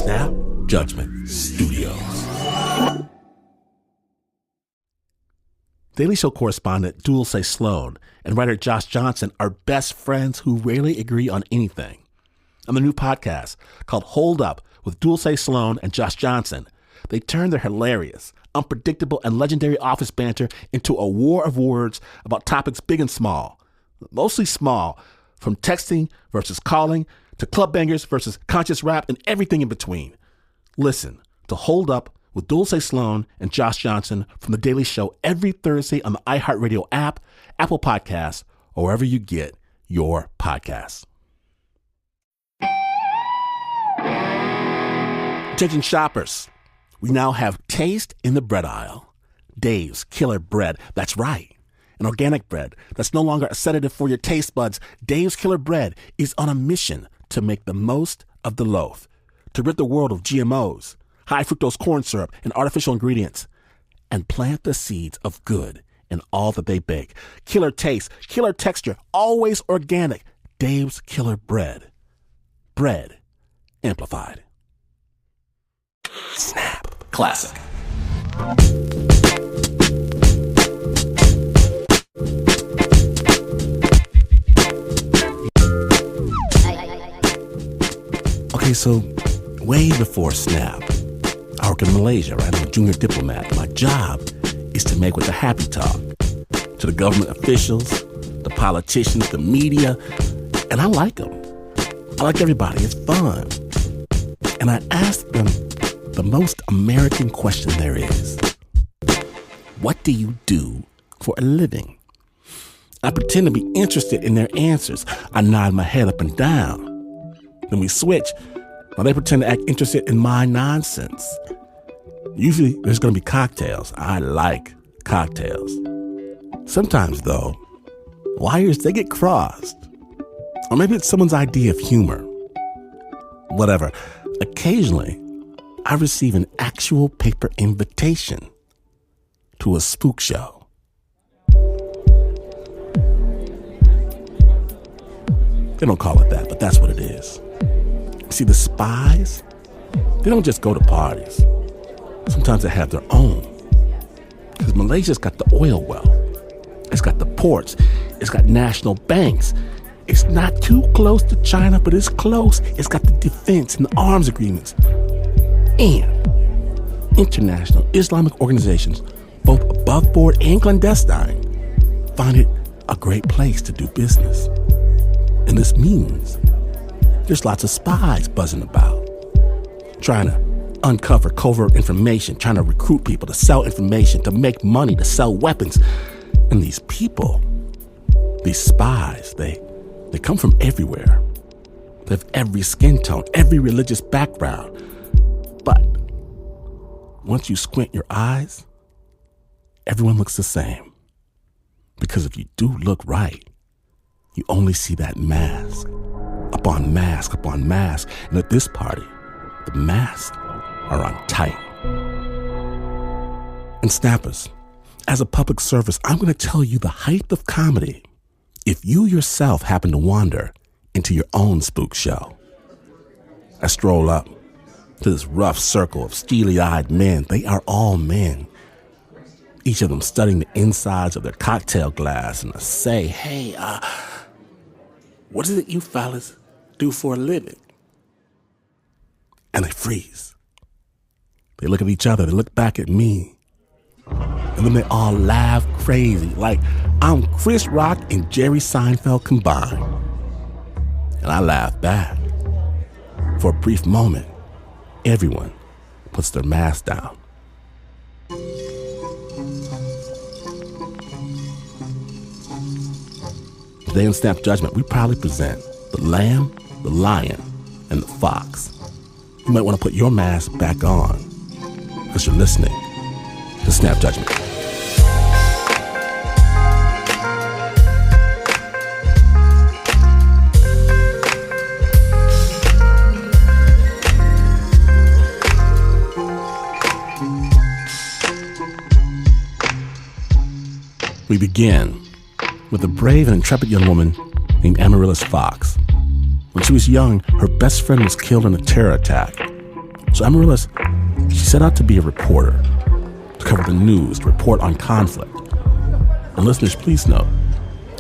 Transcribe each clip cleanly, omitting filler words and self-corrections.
Snap Judgment Studios. Daily Show correspondent Dulce Sloan and writer Josh Johnson are best friends who rarely agree on anything. On the new podcast called Hold Up with Dulce Sloan and Josh Johnson, they turn their hilarious, unpredictable, and legendary office banter into a war of words about topics big and small. Mostly small, from texting versus calling to club bangers versus conscious rap and everything in between. Listen to Hold Up with Dulce Sloan and Josh Johnson from The Daily Show every Thursday on the iHeartRadio app, Apple Podcasts, or wherever you get your podcasts. Attention shoppers, we now have taste in the bread aisle. Dave's Killer Bread, that's right. An organic bread that's no longer a sedative for your taste buds. Dave's Killer Bread is on a mission to make the most of the loaf, to rid the world of GMOs, high fructose corn syrup, and artificial ingredients, and plant the seeds of good in all that they bake. Killer taste, killer texture, always organic. Dave's Killer Bread. Bread amplified. Snap. Classic. Okay, so way before Snap, I work in Malaysia, right? I'm a junior diplomat. My job is to make with the happy talk to the government officials, the politicians, the media, and I like them. I like everybody. It's fun. And I ask them the most American question there is. What do you do for a living? I pretend to be interested in their answers. I nod my head up and down. Then we switch. Now they pretend to act interested in my nonsense. Usually there's going to be cocktails. I like cocktails. Sometimes, though, wires, they get crossed. Or maybe it's someone's idea of humor. Whatever. Occasionally, I receive an actual paper invitation to a spook show. They don't call it that, but that's what it is. See, the spies, they don't just go to parties. Sometimes they have their own. Because Malaysia's got the oil well. It's got the ports. It's got national banks. It's not too close to China, but it's close. It's got the defense and the arms agreements. And international Islamic organizations, both above board and clandestine, find it a great place to do business. And this means there's lots of spies buzzing about, trying to uncover covert information, trying to recruit people to sell information, to make money, to sell weapons. And these people, these spies, they come from everywhere. They have every skin tone, every religious background. But once you squint your eyes, everyone looks the same. Because if you do look right, you only see that mask. Upon mask, upon mask. And at this party, the masks are on tight. And snappers, as a public service, I'm going to tell you the height of comedy if you yourself happen to wander into your own spook show. I stroll up to this rough circle of steely-eyed men. They are all men. Each of them studying the insides of their cocktail glass, and I say, hey, what is it you fellas do for a living? And they freeze. They look at each other. They look back at me. And then they all laugh crazy, like I'm Chris Rock and Jerry Seinfeld combined. And I laugh back. For a brief moment, everyone puts their mask down. Today in Snap Judgment, we proudly present the lamb, the lion, and the fox. You might want to put your mask back on because you're listening to Snap Judgment. We begin with a brave and intrepid young woman named Amaryllis Fox. When she was young, her best friend was killed in a terror attack. So Amaryllis, she set out to be a reporter, to cover the news, to report on conflict. And listeners, please note,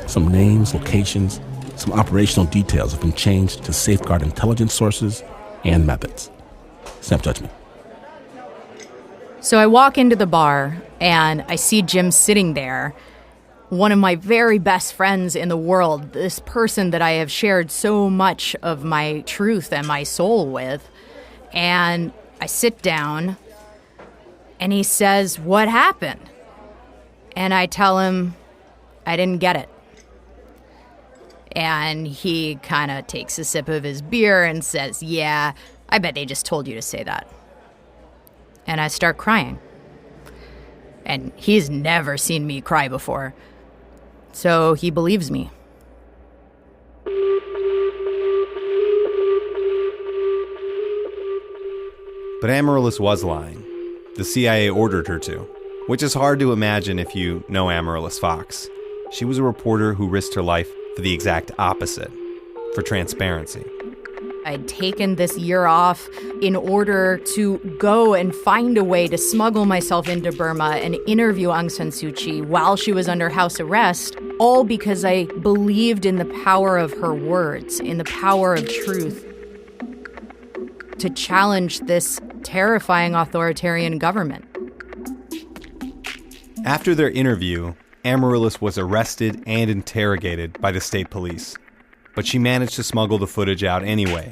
some names, locations, some operational details have been changed to safeguard intelligence sources and methods. Snap judgment. So I walk into the bar, and I see Jim sitting there, one of my very best friends in the world, this person that I have shared so much of my truth and my soul with. And I sit down, and he says, "What happened?" And I tell him, "I didn't get it." And he kind of takes a sip of his beer and says, "Yeah, I bet they just told you to say that." And I start crying. And he's never seen me cry before. So he believes me. But Amaryllis was lying. The CIA ordered her to, which is hard to imagine if you know Amaryllis Fox. She was a reporter who risked her life for the exact opposite, for transparency. I'd taken this year off in order to go and find a way to smuggle myself into Burma and interview Aung San Suu Kyi while she was under house arrest, all because I believed in the power of her words, in the power of truth, to challenge this terrifying authoritarian government. After their interview, Amaryllis was arrested and interrogated by the state police. But she managed to smuggle the footage out anyway,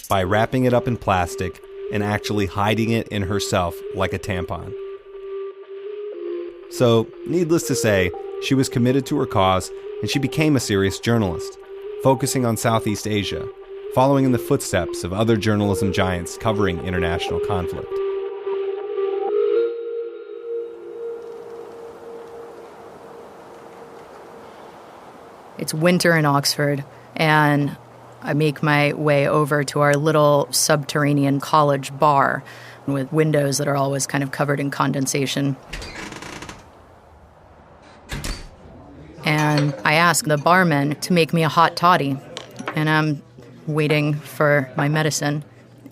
by wrapping it up in plastic and actually hiding it in herself like a tampon. So, needless to say, she was committed to her cause and she became a serious journalist, focusing on Southeast Asia, following in the footsteps of other journalism giants covering international conflict. It's winter in Oxford, and I make my way over to our little subterranean college bar with windows that are always kind of covered in condensation. And I ask the barman to make me a hot toddy, and I'm waiting for my medicine.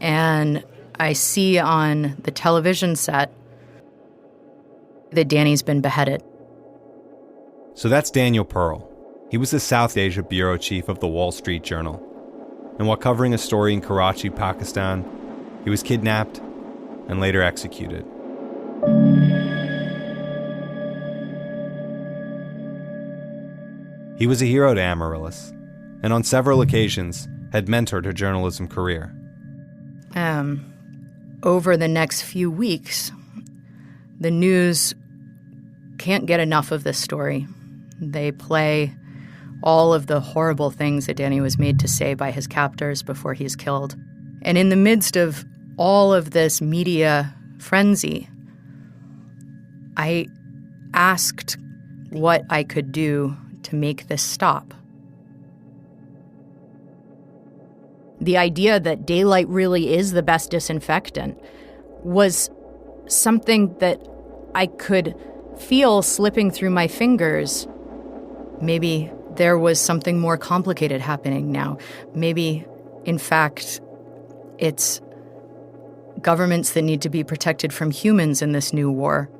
And I see on the television set that Danny's been beheaded. So that's Daniel Pearl. He was the South Asia bureau chief of the Wall Street Journal. And while covering a story in Karachi, Pakistan, he was kidnapped and later executed. He was a hero to Amaryllis, and on several occasions had mentored her journalism career. Over the next few weeks, the news can't get enough of this story. They play all of the horrible things that Danny was made to say by his captors before he's killed. And in the midst of all of this media frenzy, I asked what I could do to make this stop. The idea that daylight really is the best disinfectant was something that I could feel slipping through my fingers. Maybe there was something more complicated happening now. Maybe, in fact, it's governments that need to be protected from humans in this new war.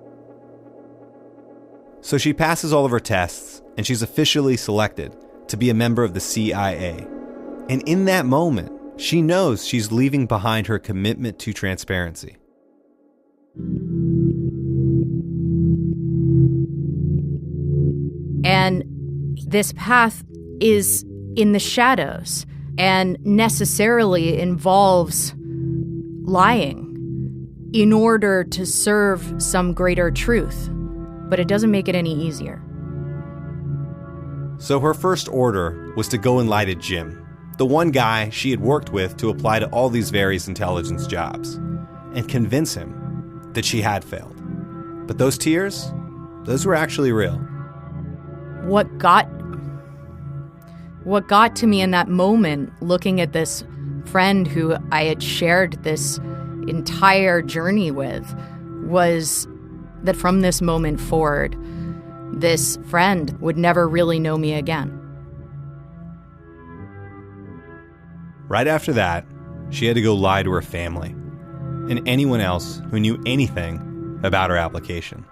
So she passes all of her tests, and she's officially selected to be a member of the CIA. And in that moment, she knows she's leaving behind her commitment to transparency. And this path is in the shadows and necessarily involves lying in order to serve some greater truth. But it doesn't make it any easier. So her first order was to go and lie to Jim, the one guy she had worked with to apply to all these various intelligence jobs, and convince him that she had failed. But those tears, those were actually real. What got to me in that moment, looking at this friend who I had shared this entire journey with, was that from this moment forward, this friend would never really know me again. Right after that, she had to go lie to her family. and anyone else who knew anything about her application.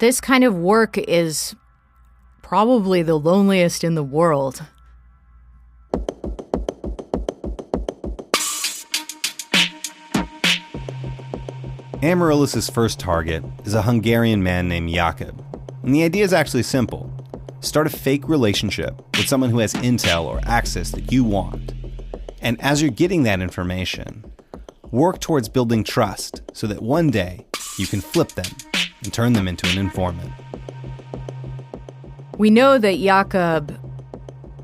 This kind of work is probably the loneliest in the world. Amaryllis' first target is a Hungarian man named Jakub. And the idea is actually simple. Start a fake relationship with someone who has intel or access that you want. And as you're getting that information, work towards building trust so that one day you can flip them and turn them into an informant. We know that Jakub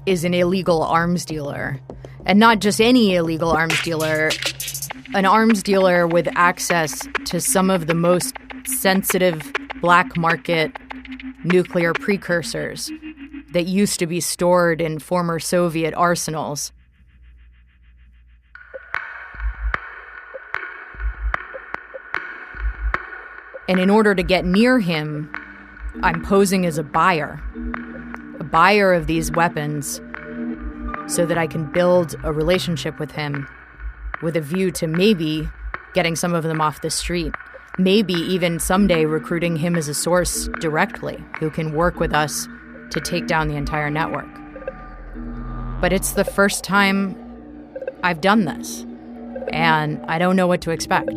is an illegal arms dealer. And not just any illegal arms dealer, an arms dealer with access to some of the most sensitive black market nuclear precursors that used to be stored in former Soviet arsenals. And in order to get near him, I'm posing as a buyer of these weapons, so that I can build a relationship with him with a view to maybe getting some of them off the street. Maybe even someday recruiting him as a source directly who can work with us to take down the entire network. But it's the first time I've done this, and I don't know what to expect.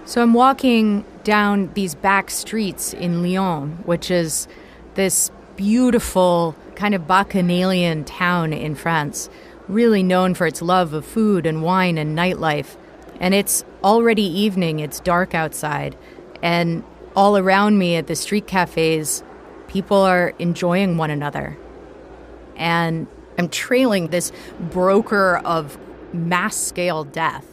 So I'm walking down these back streets in Lyon, which is this beautiful kind of bacchanalian town in France, really known for its love of food and wine and nightlife. And it's already evening, it's dark outside, and all around me at the street cafes, people are enjoying one another. And I'm trailing this broker of mass-scale death.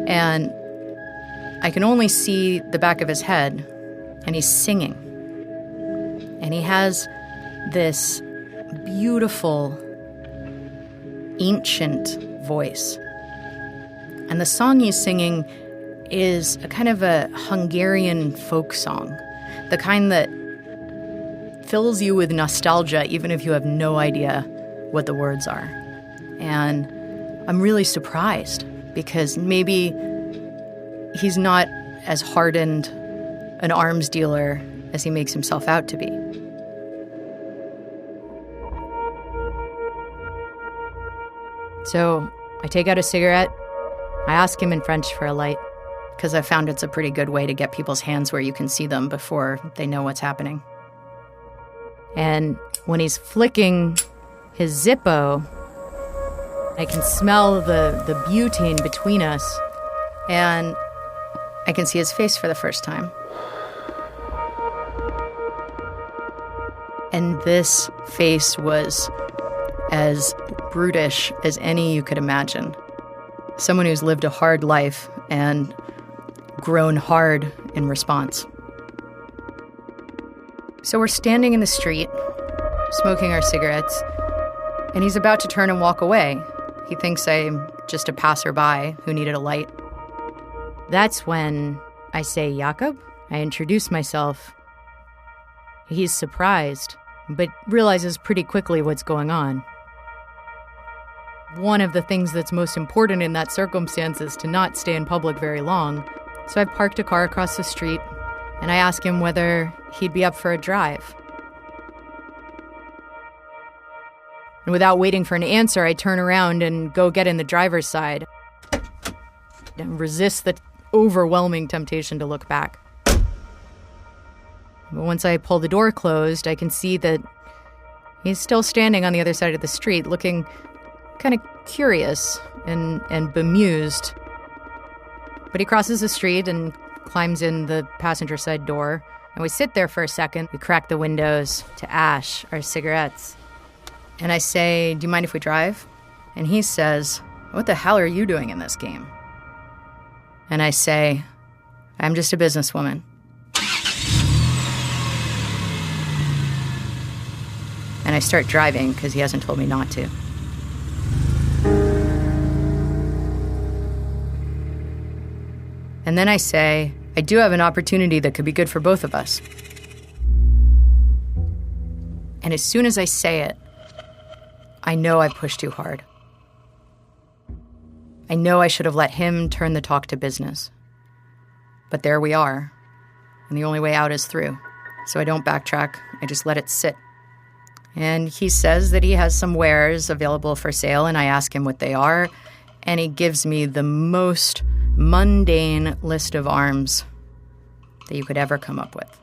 And I can only see the back of his head, and he's singing. And he has this beautiful, ancient voice. And the song he's singing is a kind of a Hungarian folk song, the kind that fills you with nostalgia even if you have no idea what the words are. And I'm really surprised, because maybe he's not as hardened an arms dealer as he makes himself out to be. So I take out a cigarette. I ask him in French for a light, because I found it's a pretty good way to get people's hands where you can see them before they know what's happening. And when he's flicking his Zippo, I can smell the butane between us, and I can see his face for the first time. And this face was as brutish as any you could imagine. Someone who's lived a hard life and grown hard in response. So we're standing in the street, smoking our cigarettes, and he's about to turn and walk away. He thinks I'm just a passerby who needed a light. That's when I say, Jakub. I introduce myself. He's surprised, but realizes pretty quickly what's going on. One of the things that's most important in that circumstance is to not stay in public very long. So I parked a car across the street, and I ask him whether he'd be up for a drive. And without waiting for an answer, I turn around and go get in the driver's side and resist the overwhelming temptation to look back. But once I pull the door closed, I can see that he's still standing on the other side of the street, looking kind of curious and bemused. But he crosses the street and climbs in the passenger side door. And we sit there for a second. We crack the windows to ash our cigarettes. And I say, do you mind if we drive? And he says, what the hell are you doing in this game? And I say, I'm just a businesswoman. And I start driving because he hasn't told me not to. And then I say, I do have an opportunity that could be good for both of us. And as soon as I say it, I know I've pushed too hard. I know I should have let him turn the talk to business. But there we are, and the only way out is through. So I don't backtrack, I just let it sit. And he says that he has some wares available for sale, and I ask him what they are, and he gives me the most mundane list of arms that you could ever come up with.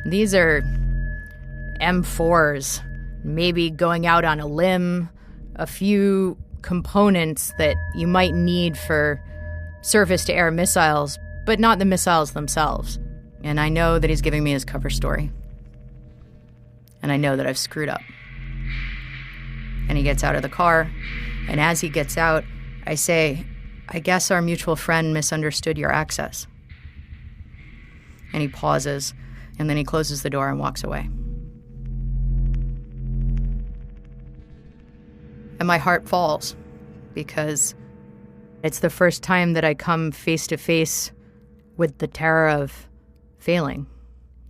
These are M4s, maybe going out on a limb, a few components that you might need for surface-to-air missiles, but not the missiles themselves. And I know that he's giving me his cover story. And I know that I've screwed up. And he gets out of the car, and as he gets out, I say, I guess our mutual friend misunderstood your access. And he pauses, and then he closes the door and walks away. And my heart falls, because it's the first time that I come face to face with the terror of failing.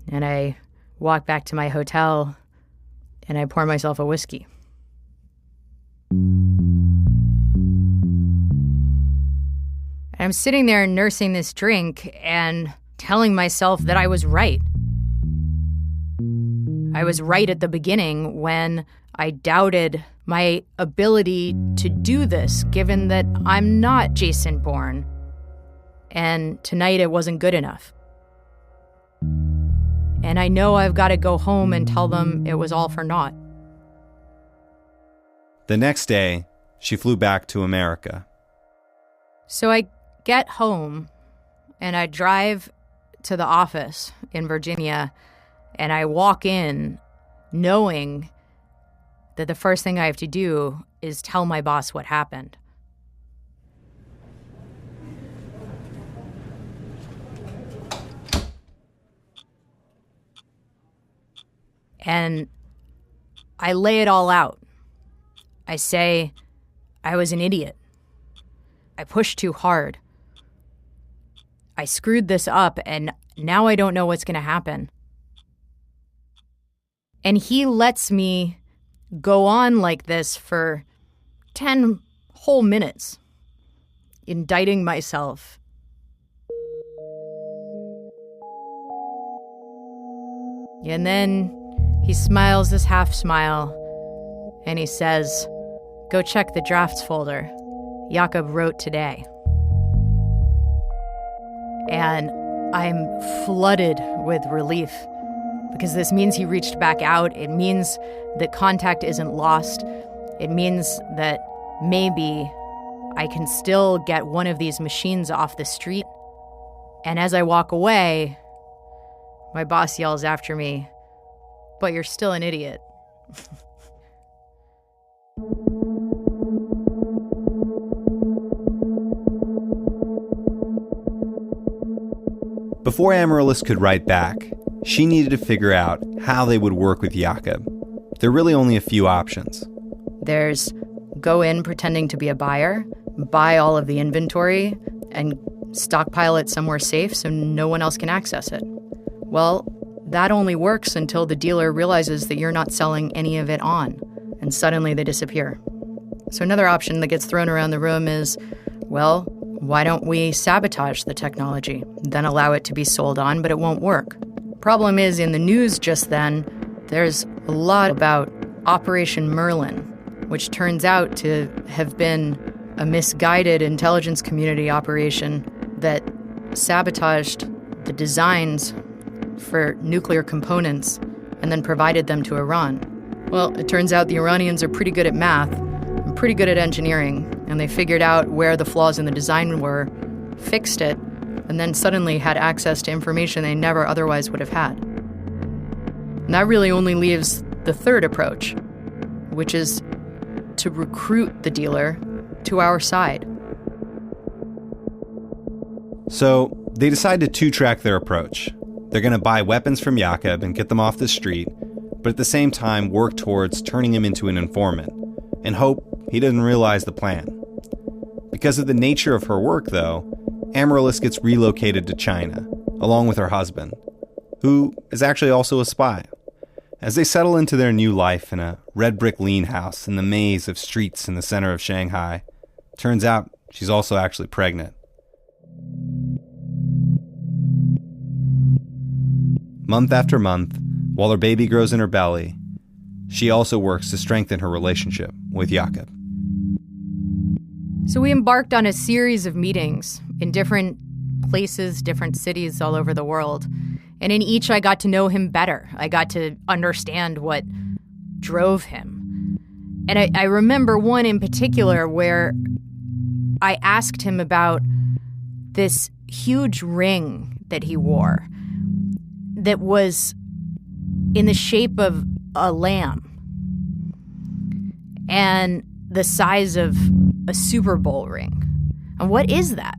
And I walk back to my hotel and I pour myself a whiskey. And I'm sitting there nursing this drink and telling myself that I was right. I was right at the beginning when I doubted my ability to do this, given that I'm not Jason Bourne. And tonight it wasn't good enough. And I know I've got to go home and tell them it was all for naught. The next day, she flew back to America. So I get home and I drive to the office in Virginia, and I walk in knowing that the first thing I have to do is tell my boss what happened. And I lay it all out. I say, I was an idiot. I pushed too hard. I screwed this up, and now I don't know what's going to happen. And he lets me go on like this for 10 whole minutes, indicting myself. And then he smiles this half smile, and he says, "Go check the drafts folder. Jakob wrote today." And I'm flooded with relief, because this means he reached back out. It means that contact isn't lost. It means that maybe I can still get one of these machines off the street. And as I walk away, my boss yells after me, "But you're still an idiot." Before Amaryllis could write back, she needed to figure out how they would work with Jakob. There are really only a few options. There's go in pretending to be a buyer, buy all of the inventory, and stockpile it somewhere safe so no one else can access it. Well, that only works until the dealer realizes that you're not selling any of it on, and suddenly they disappear. So another option that gets thrown around the room is, well, why don't we sabotage the technology, then allow it to be sold on, but it won't work. Problem is, in the news just then, there's a lot about Operation Merlin, which turns out to have been a misguided intelligence community operation that sabotaged the designs for nuclear components and then provided them to Iran. Well, it turns out the Iranians are pretty good at math and pretty good at engineering, and they figured out where the flaws in the design were, fixed it, and then suddenly had access to information they never otherwise would have had. And that really only leaves the third approach, which is to recruit the dealer to our side. So they decide to two-track their approach. They're going to buy weapons from Jakob and get them off the street, but at the same time work towards turning him into an informant and hope he doesn't realize the plan. Because of the nature of her work, though, Amaryllis gets relocated to China, along with her husband, who is actually also a spy. As they settle into their new life in a red brick lean house in the maze of streets in the center of Shanghai, turns out she's also actually pregnant. Month after month, while her baby grows in her belly, she also works to strengthen her relationship with Jakob. So we embarked on a series of meetings in different places, different cities all over the world. And in each, I got to know him better. I got to understand what drove him. And I remember one in particular where I asked him about this huge ring that he wore that was in the shape of a lamb and the size of a Super Bowl ring. And what is that?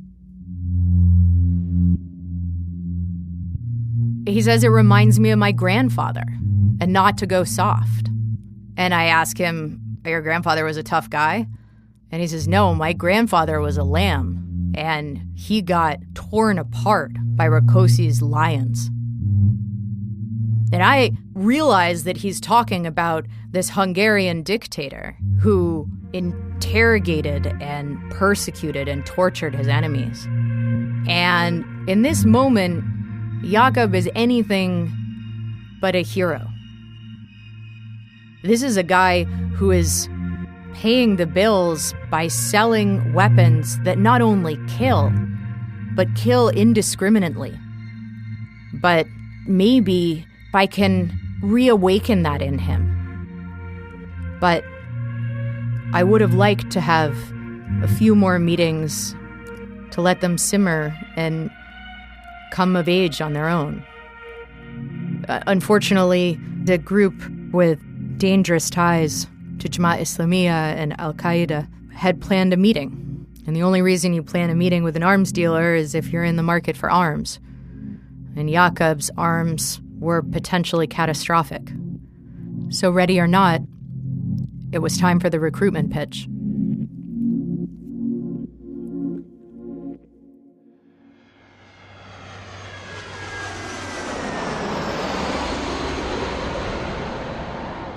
He says it reminds me of my grandfather and not to go soft. And I ask him, your grandfather was a tough guy? And he says, no, my grandfather was a lamb and he got torn apart by Rakosi's lions. And I realize that he's talking about this Hungarian dictator who interrogated and persecuted and tortured his enemies. And in this moment, Jakob is anything but a hero. This is a guy who is paying the bills by selling weapons that not only kill, but kill indiscriminately. But maybe I can reawaken that in him. But I would have liked to have a few more meetings to let them simmer and come of age on their own. Unfortunately, the group with dangerous ties to Jamaat Islamiyah and Al-Qaeda had planned a meeting. And the only reason you plan a meeting with an arms dealer is if you're in the market for arms. And Jakob's arms were potentially catastrophic. So ready or not, it was time for the recruitment pitch.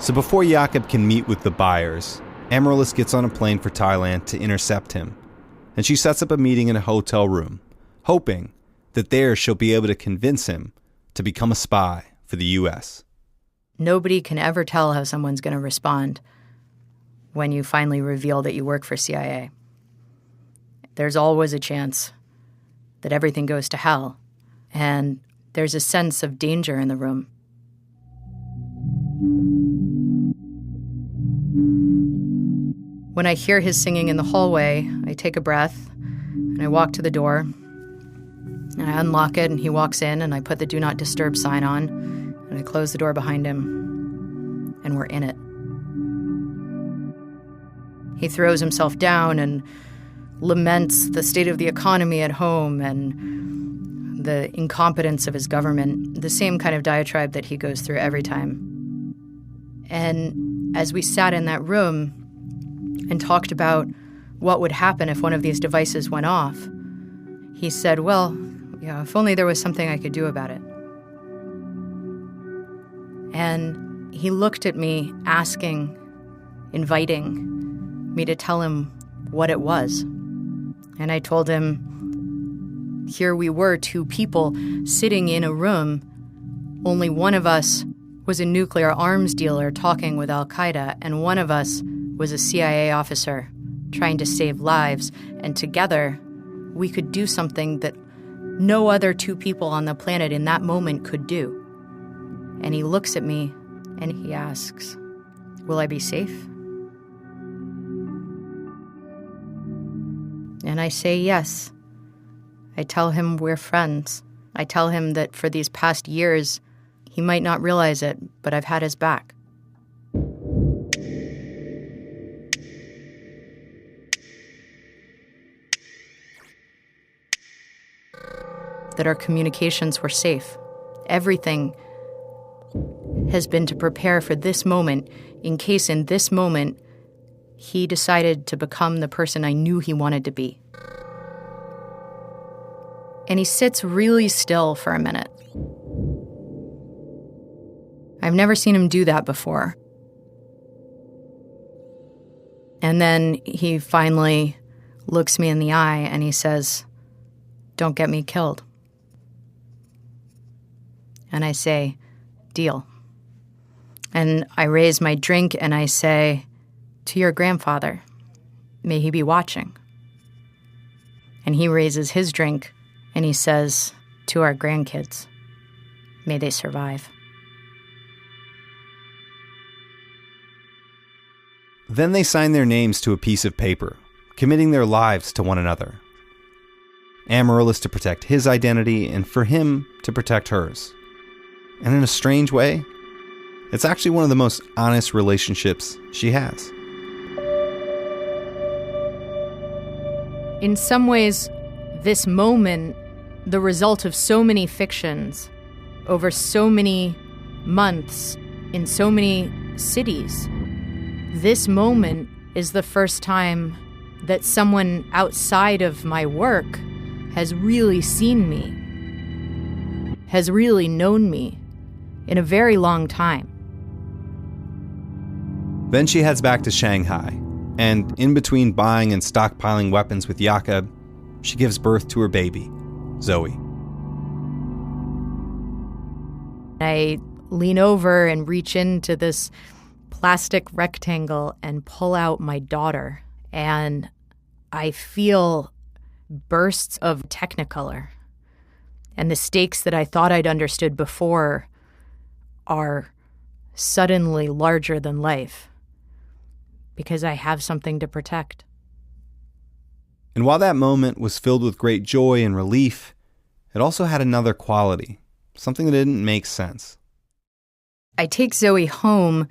So before Jakob can meet with the buyers, Amaryllis gets on a plane for Thailand to intercept him. And she sets up a meeting in a hotel room, hoping that there she'll be able to convince him to become a spy for the U.S. Nobody can ever tell how someone's going to respond when you finally reveal that you work for CIA. There's always a chance that everything goes to hell, and there's a sense of danger in the room. When I hear his singing in the hallway, I take a breath, and I walk to the door, and I unlock it, and he walks in, and I put the Do Not Disturb sign on, and I close the door behind him, and we're in it. He throws himself down and laments the state of the economy at home and the incompetence of his government, the same kind of diatribe that he goes through every time. And as we sat in that room and talked about what would happen if one of these devices went off, he said, well, yeah, if only there was something I could do about it. And he looked at me asking, inviting me to tell him what it was. And I told him, here we were, two people sitting in a room. Only one of us was a nuclear arms dealer talking with Al-Qaeda, and one of us was a CIA officer trying to save lives. And together, we could do something that no other two people on the planet in that moment could do. And he looks at me and he asks, will I be safe? And I say yes. I tell him we're friends. I tell him that for these past years, he might not realize it, but I've had his back. That our communications were safe. Everything has been to prepare for this moment, in case in this moment he decided to become the person I knew he wanted to be. And he sits really still for a minute. I've never seen him do that before. And then he finally looks me in the eye and he says, "Don't get me killed." And I say, "Deal." And I raise my drink and I say, "To your grandfather, may he be watching." And he raises his drink and he says, "To our grandkids, may they survive." Then they sign their names to a piece of paper, committing their lives to one another. Amaryllis to protect his identity and for him to protect hers. And in a strange way, it's actually one of the most honest relationships she has. In some ways, this moment, the result of so many fictions over so many months in so many cities, this moment is the first time that someone outside of my work has really seen me, has really known me in a very long time. Then she heads back to Shanghai, and in between buying and stockpiling weapons with Jakob, she gives birth to her baby, Zoe. I lean over and reach into this plastic rectangle and pull out my daughter, and I feel bursts of Technicolor. And the stakes that I thought I'd understood before are suddenly larger than life because I have something to protect. And while that moment was filled with great joy and relief, it also had another quality, something that didn't make sense. I take Zoe home,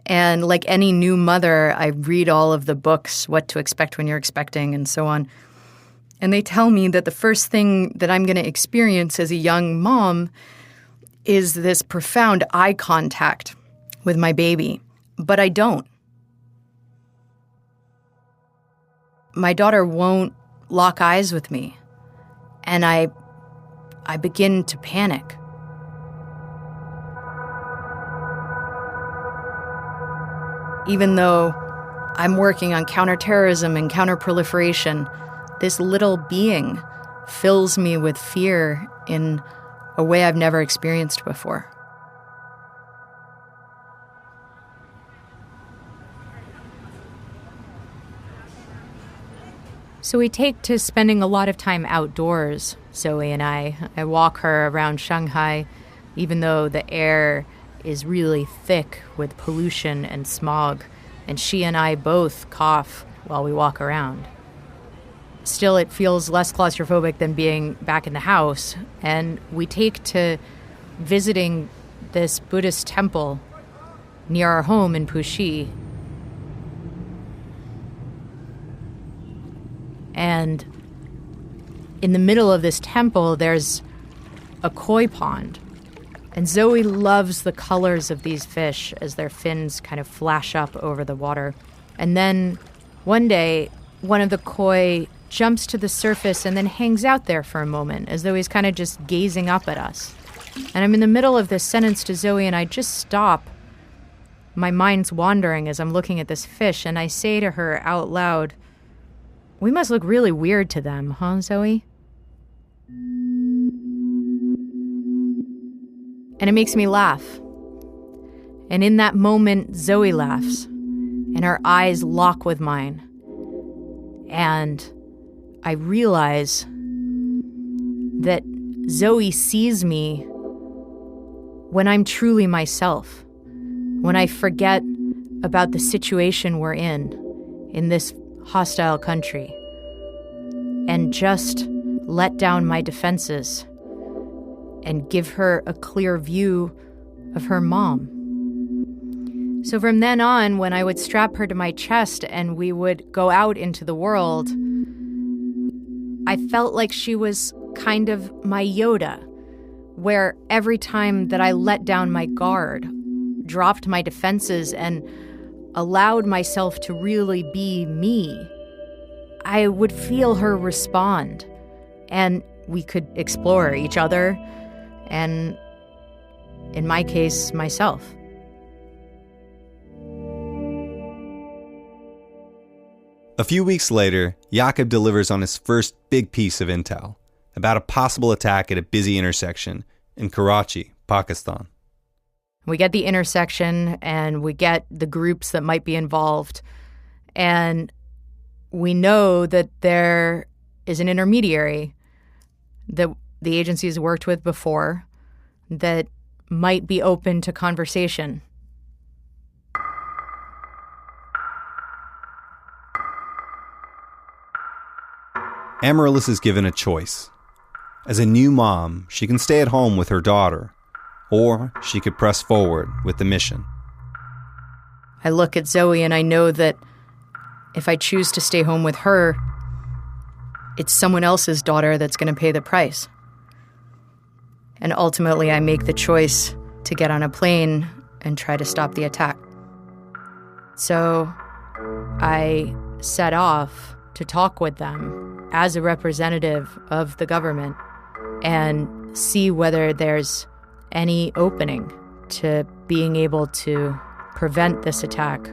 and like any new mother, I read all of the books, What to Expect When You're Expecting, and so on. And they tell me that the first thing that I'm going to experience as a young mom is this profound eye contact with my baby. But I don't. My daughter won't lock eyes with me. And I begin to panic. Even though I'm working on counterterrorism and counterproliferation, this little being fills me with fear in a way I've never experienced before. So we take to spending a lot of time outdoors, Zoe and I. I walk her around Shanghai, even though the air is really thick with pollution and smog, and she and I both cough while we walk around. Still, it feels less claustrophobic than being back in the house, and we take to visiting this Buddhist temple near our home in Puxi. And in the middle of this temple, there's a koi pond. And Zoe loves the colors of these fish as their fins kind of flash up over the water. And then one day, one of the koi jumps to the surface and then hangs out there for a moment, as though he's kind of just gazing up at us. And I'm in the middle of this sentence to Zoe, and I just stop. My mind's wandering as I'm looking at this fish, and I say to her out loud, "We must look really weird to them, huh, Zoe?" And it makes me laugh. And in that moment, Zoe laughs, and her eyes lock with mine. And I realize that Zoe sees me when I'm truly myself, when I forget about the situation we're in this hostile country, and just let down my defenses and give her a clear view of her mom. So from then on, when I would strap her to my chest and we would go out into the world, I felt like she was kind of my Yoda, where every time that I let down my guard, dropped my defenses, and allowed myself to really be me, I would feel her respond, and we could explore each other and, in my case, myself. A few weeks later, Jakob delivers on his first big piece of intel about a possible attack at a busy intersection in Karachi, Pakistan. We get the intersection and we get the groups that might be involved, and we know that there is an intermediary that the agency has worked with before that might be open to conversation. Amaryllis is given a choice. As a new mom, she can stay at home with her daughter, or she could press forward with the mission. I look at Zoe and I know that if I choose to stay home with her, it's someone else's daughter that's going to pay the price. And ultimately, I make the choice to get on a plane and try to stop the attack. So I set off to talk with them as a representative of the government and see whether there's any opening to being able to prevent this attack.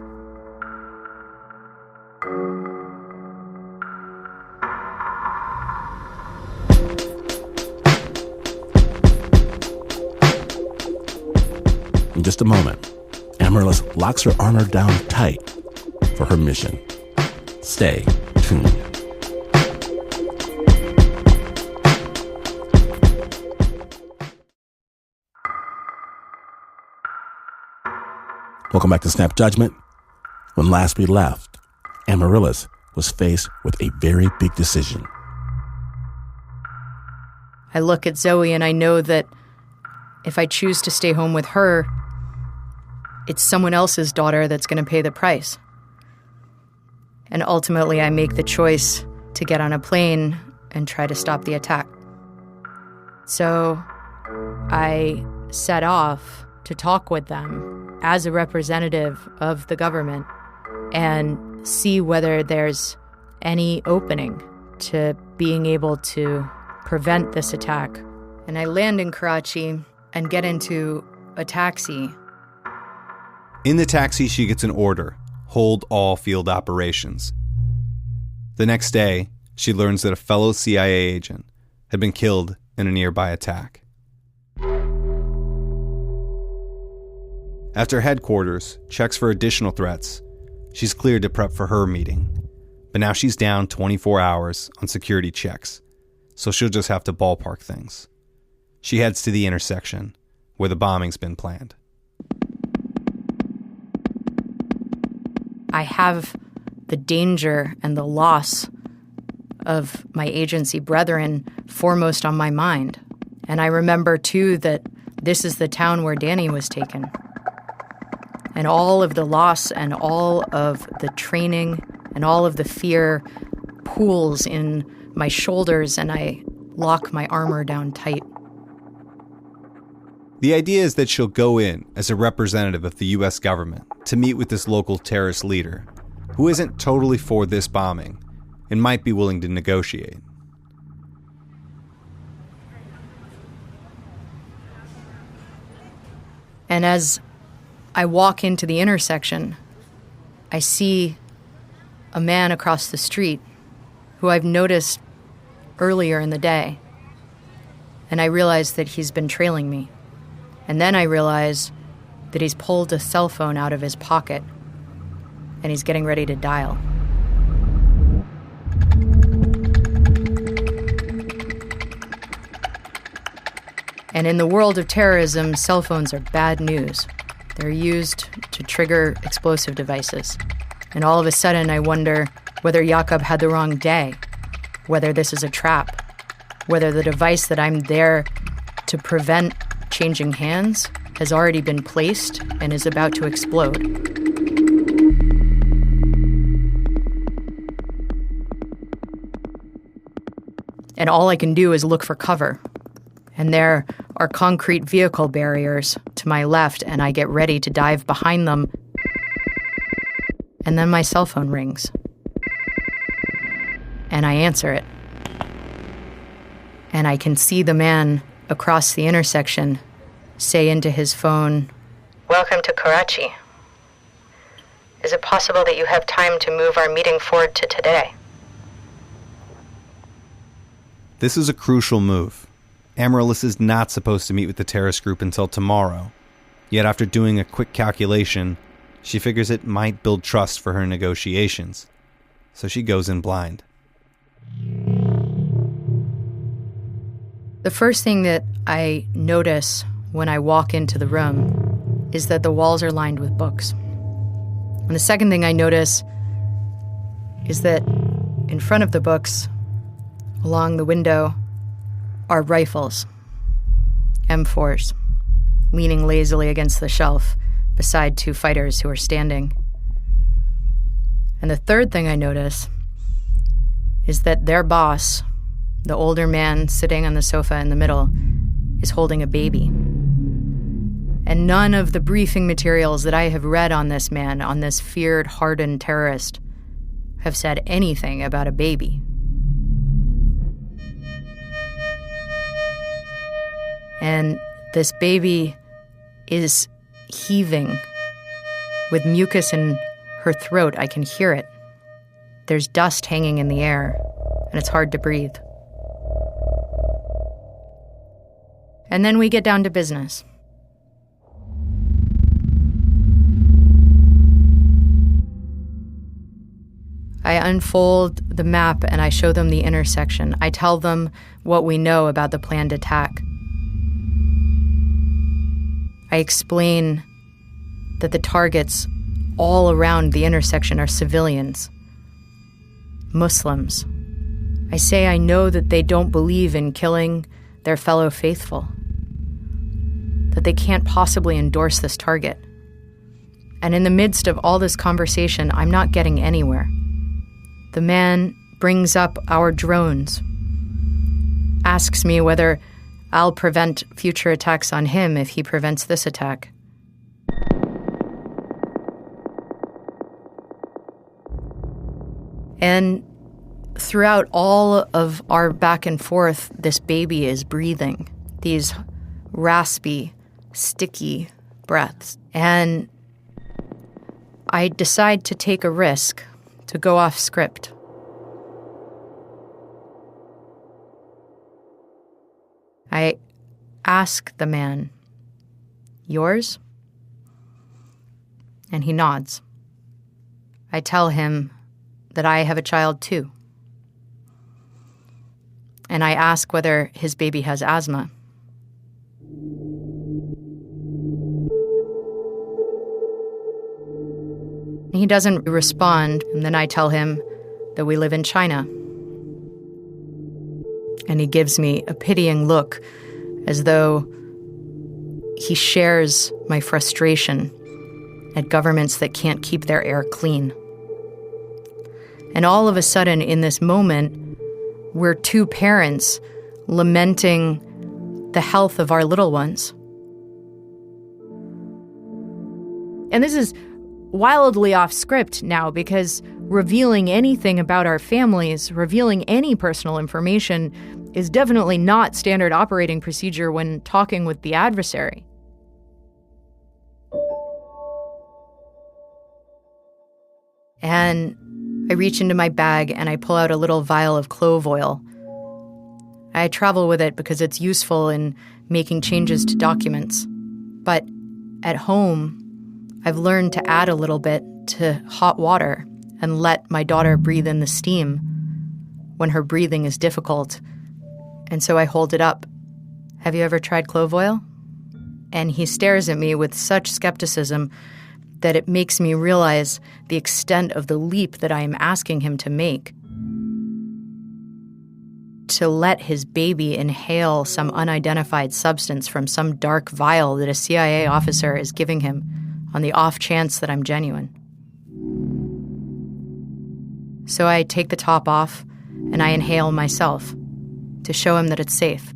In just a moment, Amaryllis locks her armor down tight for her mission. Stay tuned. Welcome back to Snap Judgment. When last we left, Amaryllis was faced with a very big decision. I look at Zoe and I know that if I choose to stay home with her, it's someone else's daughter that's going to pay the price. And ultimately, I make the choice to get on a plane and try to stop the attack. So I set off to talk with them as a representative of the government and see whether there's any opening to being able to prevent this attack. And I land in Karachi and get into a taxi. In the taxi, she gets an order: hold all field operations. The next day, she learns that a fellow CIA agent had been killed in a nearby attack. After headquarters checks for additional threats, she's cleared to prep for her meeting. But now she's down 24 hours on security checks, so she'll just have to ballpark things. She heads to the intersection where the bombing's been planned. I have the danger and the loss of my agency brethren foremost on my mind. And I remember, too, that this is the town where Danny was taken. And all of the loss and all of the training and all of the fear pools in my shoulders, and I lock my armor down tight. The idea is that she'll go in as a representative of the U.S. government to meet with this local terrorist leader, who isn't totally for this bombing and might be willing to negotiate. And as I walk into the intersection, I see a man across the street who I've noticed earlier in the day. And I realize that he's been trailing me. And then I realize that he's pulled a cell phone out of his pocket and he's getting ready to dial. And in the world of terrorism, cell phones are bad news. They're used to trigger explosive devices. And all of a sudden, I wonder whether Jakob had the wrong day, whether this is a trap, whether the device that I'm there to prevent changing hands has already been placed and is about to explode. And all I can do is look for cover. And there are concrete vehicle barriers to my left, and I get ready to dive behind them. And then my cell phone rings. And I answer it. And I can see the man across the intersection say into his phone, "Welcome to Karachi. Is it possible that you have time to move our meeting forward to today?" This is a crucial move. Amaryllis is not supposed to meet with the terrorist group until tomorrow. Yet after doing a quick calculation, she figures it might build trust for her negotiations. So she goes in blind. The first thing that I notice when I walk into the room is that the walls are lined with books. And the second thing I notice is that in front of the books, along the window, are rifles, M4s, leaning lazily against the shelf beside two fighters who are standing. And the third thing I notice is that their boss, the older man sitting on the sofa in the middle, is holding a baby. And none of the briefing materials that I have read on this man, on this feared, hardened terrorist, have said anything about a baby. And this baby is heaving with mucus in her throat. I can hear it. There's dust hanging in the air, and it's hard to breathe. And then we get down to business. I unfold the map and I show them the intersection. I tell them what we know about the planned attack. I explain that the targets all around the intersection are civilians, Muslims. I say I know that they don't believe in killing their fellow faithful, that they can't possibly endorse this target. And in the midst of all this conversation, I'm not getting anywhere. The man brings up our drones, asks me whether I'll prevent future attacks on him if he prevents this attack. And throughout all of our back and forth, this baby is breathing these raspy, sticky breaths. And I decide to take a risk, to go off script. I ask the man, "Yours?" And he nods. I tell him that I have a child too. And I ask whether his baby has asthma. He doesn't respond, and then I tell him that we live in China. And he gives me a pitying look, as though he shares my frustration at governments that can't keep their air clean. And all of a sudden, in this moment, we're two parents lamenting the health of our little ones. And this is wildly off script now, because revealing anything about our families, revealing any personal information, is definitely not standard operating procedure when talking with the adversary. And I reach into my bag and I pull out a little vial of clove oil. I travel with it because it's useful in making changes to documents. But at home, I've learned to add a little bit to hot water and let my daughter breathe in the steam when her breathing is difficult. And so I hold it up. "Have you ever tried clove oil?" And he stares at me with such skepticism that it makes me realize the extent of the leap that I am asking him to make. To let his baby inhale some unidentified substance from some dark vial that a CIA officer is giving him on the off chance that I'm genuine. So I take the top off and I inhale myself to show him that it's safe.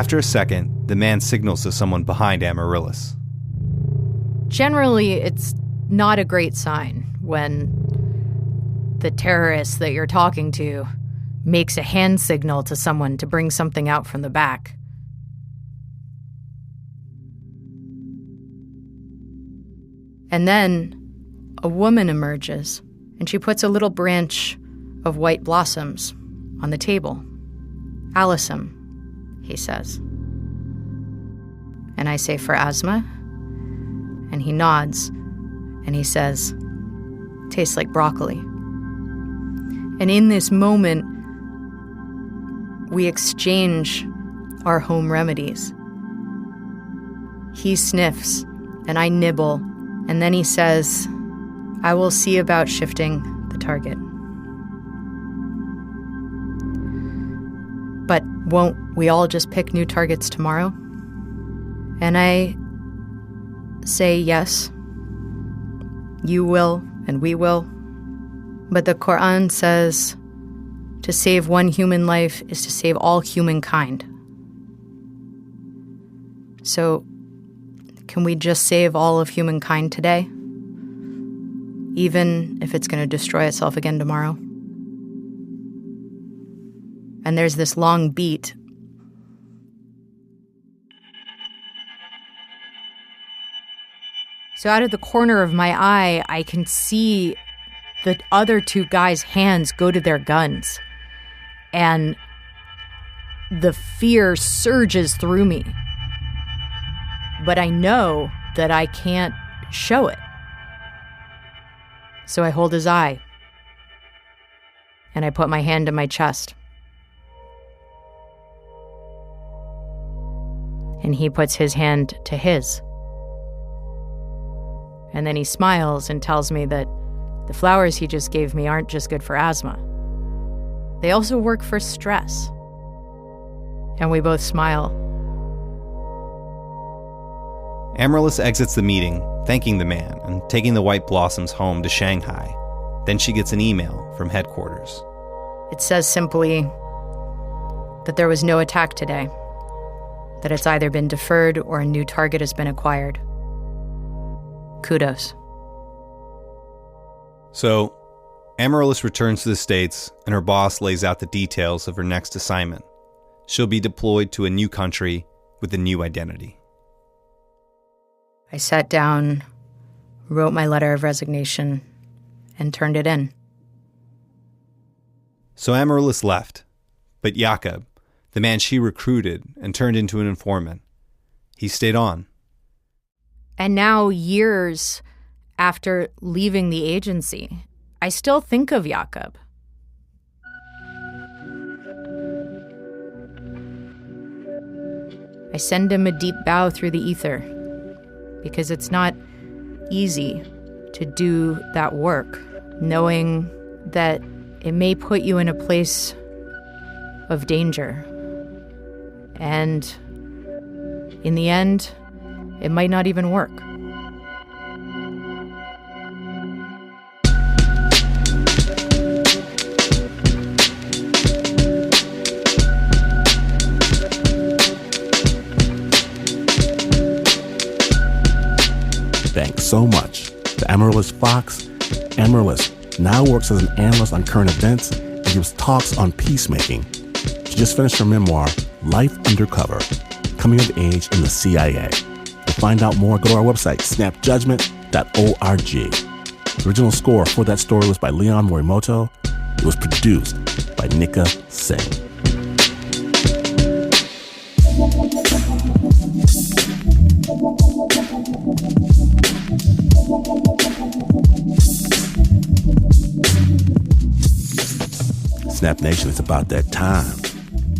After a second, the man signals to someone behind Amaryllis. Generally, it's not a great sign when the terrorist that you're talking to makes a hand signal to someone to bring something out from the back. And then a woman emerges, and she puts a little branch of white blossoms on the table. "Allison," he says. And I say, "For asthma?" And he nods, and he says, "Tastes like broccoli." And in this moment, we exchange our home remedies. He sniffs, and I nibble, and then he says, "I will see about shifting the target." "But won't we all just pick new targets tomorrow?" And I say, "Yes, you will and we will. But the Quran says to save one human life is to save all humankind. So can we just save all of humankind today? Even if it's going to destroy itself again tomorrow?" And there's this long beat. So out of the corner of my eye, I can see the other two guys' hands go to their guns. And the fear surges through me. But I know that I can't show it. So I hold his eye. And I put my hand to my chest. And he puts his hand to his. And then he smiles and tells me that the flowers he just gave me aren't just good for asthma. They also work for stress. And we both smile. Amaryllis exits the meeting, thanking the man and taking the white blossoms home to Shanghai. Then she gets an email from headquarters. It says simply that there was no attack today, that it's either been deferred or a new target has been acquired. Kudos. So, Amaryllis returns to the States, and her boss lays out the details of her next assignment. She'll be deployed to a new country with a new identity. I sat down, wrote my letter of resignation, and turned it in. So Amaryllis left, but Jakob, the man she recruited and turned into an informant, he stayed on. And now, years after leaving the agency, I still think of Jakob. I send him a deep bow through the ether, because it's not easy to do that work, knowing that it may put you in a place of danger. And in the end, it might not even work. Thanks so much to Amaryllis Fox. Amaryllis now works as an analyst on current events and gives talks on peacemaking. She just finished her memoir, Life Undercover, Coming of Age in the CIA. To find out more, go to our website, snapjudgment.org. The original score for that story was by Leon Morimoto. It was produced by Nikka Singh. Snap Nation, it's about that time.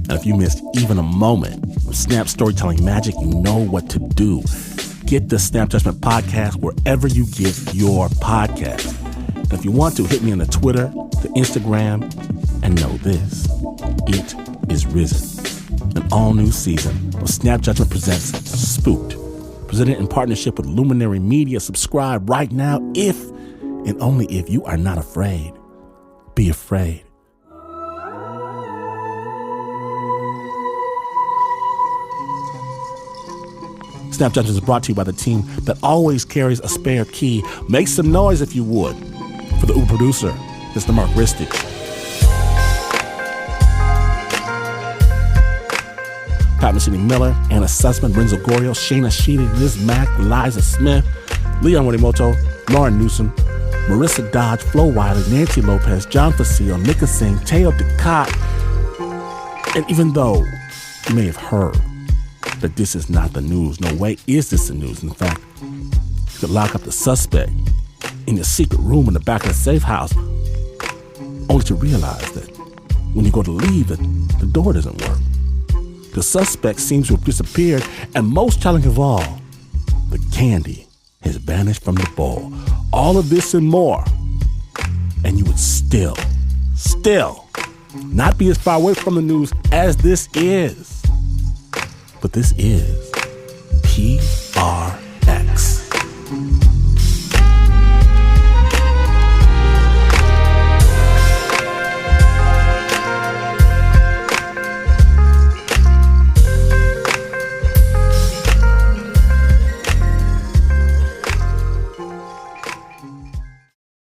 And if you missed even a moment of Snap storytelling magic, you know what to do. Get the Snap Judgment podcast wherever you get your podcast. And if you want to, hit me on the Twitter, the Instagram, and know this. It is risen. An all-new season of Snap Judgment presents Spooked. Presented in partnership with Luminary Media. Subscribe right now if, and only if, you are not afraid. Be afraid. Snap Judgment is brought to you by the team that always carries a spare key. Make some noise if you would. For the Uber producer, Mr. Mark Ristich. Pat Mesiti-Miller, Anna Sussman, Renzo Gorio, Shayna Sheedy, Liz Mack, Liza Smith, Leon Morimoto, Lauren Newsom, Marissa Dodge, Flo Wiley, Nancy Lopez, John Facile, Nikka Singh, Teo Ducot. And even though you may have heard that this is not the news, no way is this the news. In fact, you could lock up the suspect in your secret room in the back of the safe house, only to realize that when you go to leave, the door doesn't work. The suspect seems to have disappeared, and most telling of all, the candy has vanished from the bowl. All of this and more, and you would still not be as far away from the news as this is. But this is PRC.